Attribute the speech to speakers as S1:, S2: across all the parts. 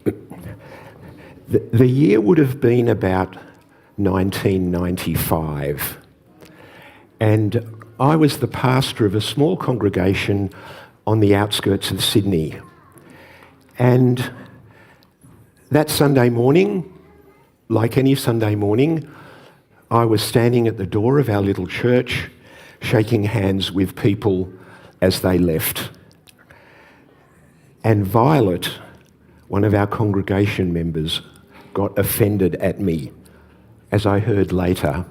S1: The year would have been about 1995, and I was the pastor of a small congregation on the outskirts of Sydney. And that Sunday morning, like any Sunday morning, I was standing at the door of our little church, shaking hands with people as they left. And Violet, one of our congregation members, got offended at me, as I heard later.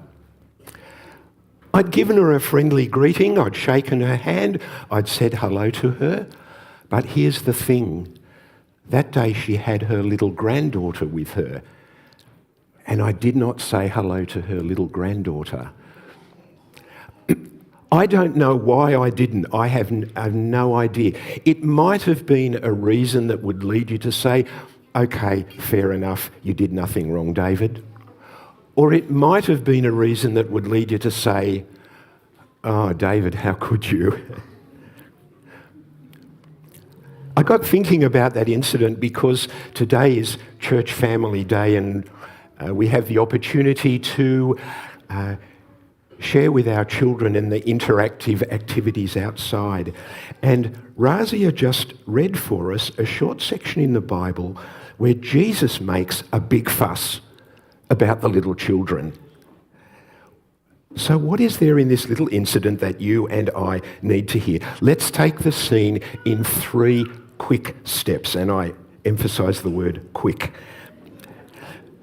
S1: I'd given her a friendly greeting, I'd shaken her hand, I'd said hello to her, but here's the thing. That day she had her little granddaughter with her, and I did not say hello to her little granddaughter. I don't know why I didn't. I have no idea. It might have been a reason that would lead you to say, okay, fair enough, you did nothing wrong, David. Or it might have been a reason that would lead you to say, oh, David, how could you? I got thinking about that incident because today is Church Family Day, and we have the opportunity to share with our children in the interactive activities outside. And Razia just read for us a short section in the Bible where Jesus makes a big fuss about the little children. So what is there in this little incident that you and I need to hear? Let's take the scene in 3 quick steps, and I emphasise the word quick.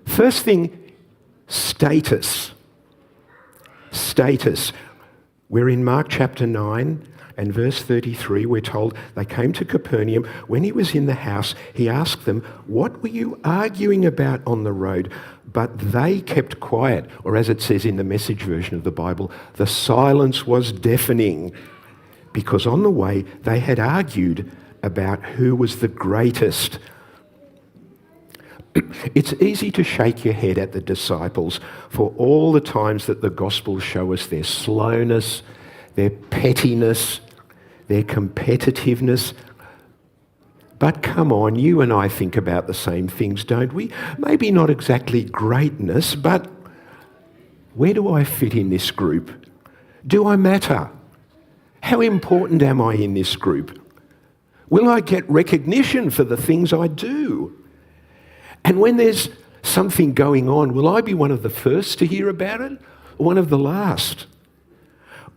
S1: First thing, status. Status. We're in Mark chapter 9 and verse 33. We're told they came to Capernaum. When he was in the house, he asked them, what were you arguing about on the road? But they kept quiet, or as it says in the Message version of the Bible, the silence was deafening, because on the way they had argued about who was the greatest. It's easy to shake your head at the disciples for all the times that the Gospels show us their slowness, their pettiness, their competitiveness. But come on, you and I think about the same things, don't we? Maybe not exactly greatness, but where do I fit in this group? Do I matter? How important am I in this group? Will I get recognition for the things I do? And when there's something going on, will I be one of the first to hear about it or one of the last?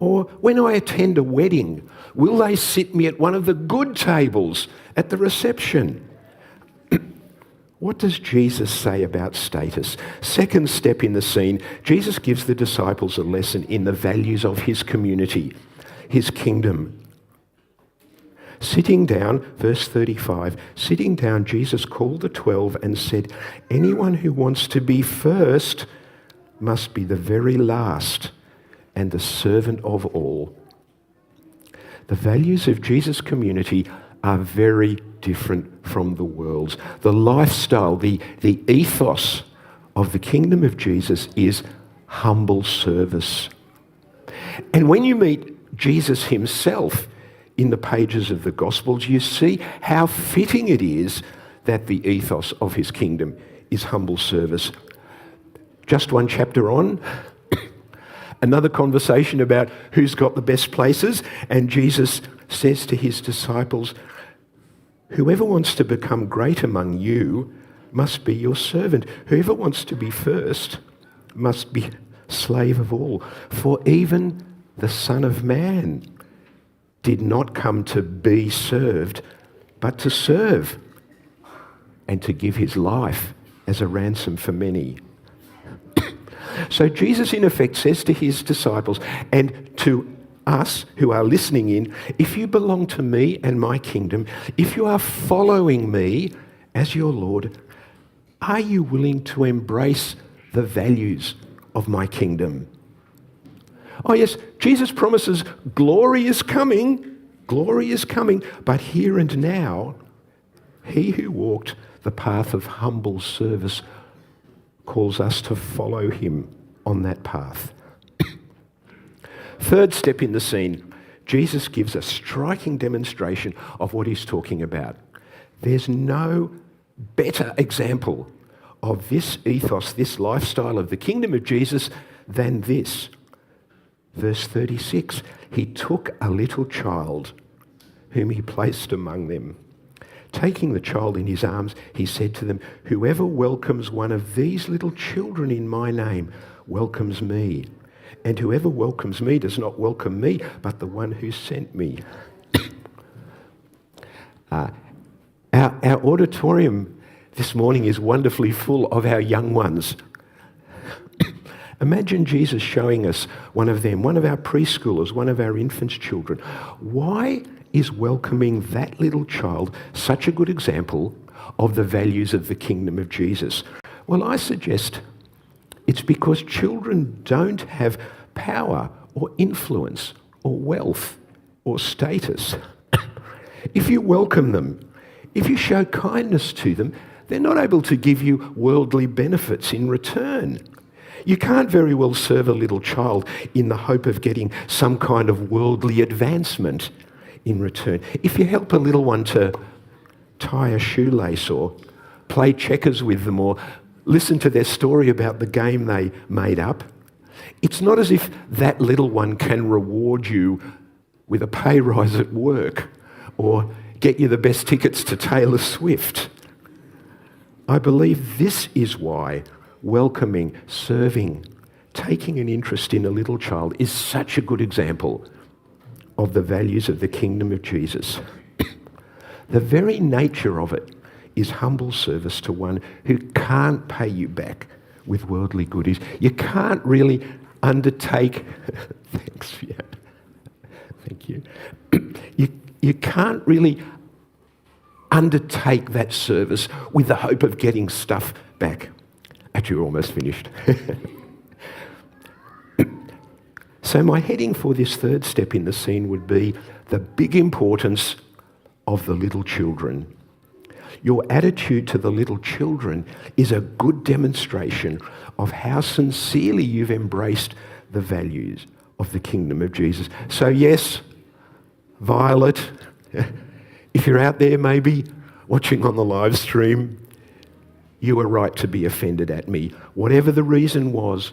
S1: Or when I attend a wedding, will they sit me at one of the good tables at the reception? What does Jesus say about status? Second step in the scene, Jesus gives the disciples a lesson in the values of his community, his kingdom. Sitting down, verse 35, sitting down, Jesus called the 12 and said, anyone who wants to be first must be the very last and the servant of all. The values of Jesus' community are very different from the world's. The lifestyle, the ethos of the kingdom of Jesus is humble service. And when you meet Jesus himself in the pages of the Gospels, you see how fitting it is that the ethos of his kingdom is humble service. Just one chapter on, another conversation about who's got the best places, and Jesus says to his disciples, whoever wants to become great among you must be your servant. Whoever wants to be first must be slave of all. For even the Son of Man did not come to be served, but to serve and to give his life as a ransom for many. So Jesus in effect says to his disciples and to us who are listening in, if you belong to me and my kingdom, if you are following me as your Lord, are you willing to embrace the values of my kingdom? Oh yes, Jesus promises glory is coming, but here and now, he who walked the path of humble service calls us to follow him on that path. Third step in the scene, Jesus gives a striking demonstration of what he's talking about. There's no better example of this ethos, this lifestyle of the kingdom of Jesus than this. Verse 36, he took a little child whom he placed among them. Taking the child in his arms, he said to them, "Whoever welcomes one of these little children in my name welcomes me. And whoever welcomes me does not welcome me, but the one who sent me." Our auditorium this morning is wonderfully full of our young ones. Imagine Jesus showing us one of them, one of our preschoolers, one of our infants' children. Why is welcoming that little child such a good example of the values of the kingdom of Jesus? Well, I suggest it's because children don't have power or influence or wealth or status. If you welcome them, if you show kindness to them, they're not able to give you worldly benefits in return. You can't very well serve a little child in the hope of getting some kind of worldly advancement in return. If you help a little one to tie a shoelace or play checkers with them or listen to their story about the game they made up, it's not as if that little one can reward you with a pay rise at work or get you the best tickets to Taylor Swift. I believe this is why welcoming, serving, taking an interest in a little child is such a good example of the values of the kingdom of Jesus. The very nature of it is humble service to one who can't pay you back with worldly goodies. You can't really undertake... Thanks, yeah. Thank you. You can't really undertake that service with the hope of getting stuff back. Actually, you're almost finished. So my heading for this third step in the scene would be the big importance of the little children. Your attitude to the little children is a good demonstration of how sincerely you've embraced the values of the kingdom of Jesus. So yes, Violet, if you're out there maybe watching on the live stream, you were right to be offended at me. Whatever the reason was,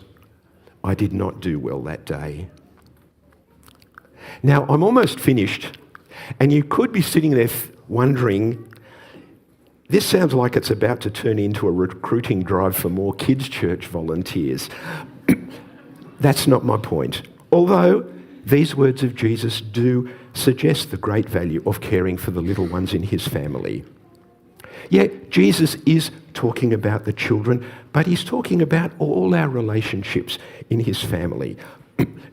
S1: I did not do well that day. Now, I'm almost finished, and you could be sitting there wondering, this sounds like it's about to turn into a recruiting drive for more kids' church volunteers. That's not my point. Although these words of Jesus do suggest the great value of caring for the little ones in his family. Yet Jesus is talking about the children, but he's talking about all our relationships in his family.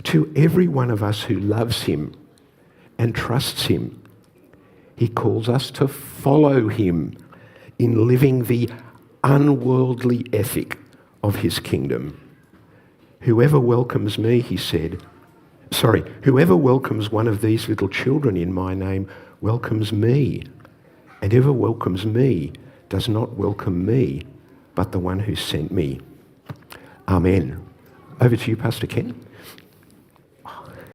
S1: To every one of us who loves him and trusts him, he calls us to follow him in living the unworldly ethic of his kingdom. Whoever welcomes me, he said, whoever welcomes one of these little children in my name welcomes me. And whoever welcomes me does not welcome me, but the one who sent me. Amen. Over to you, Pastor Ken.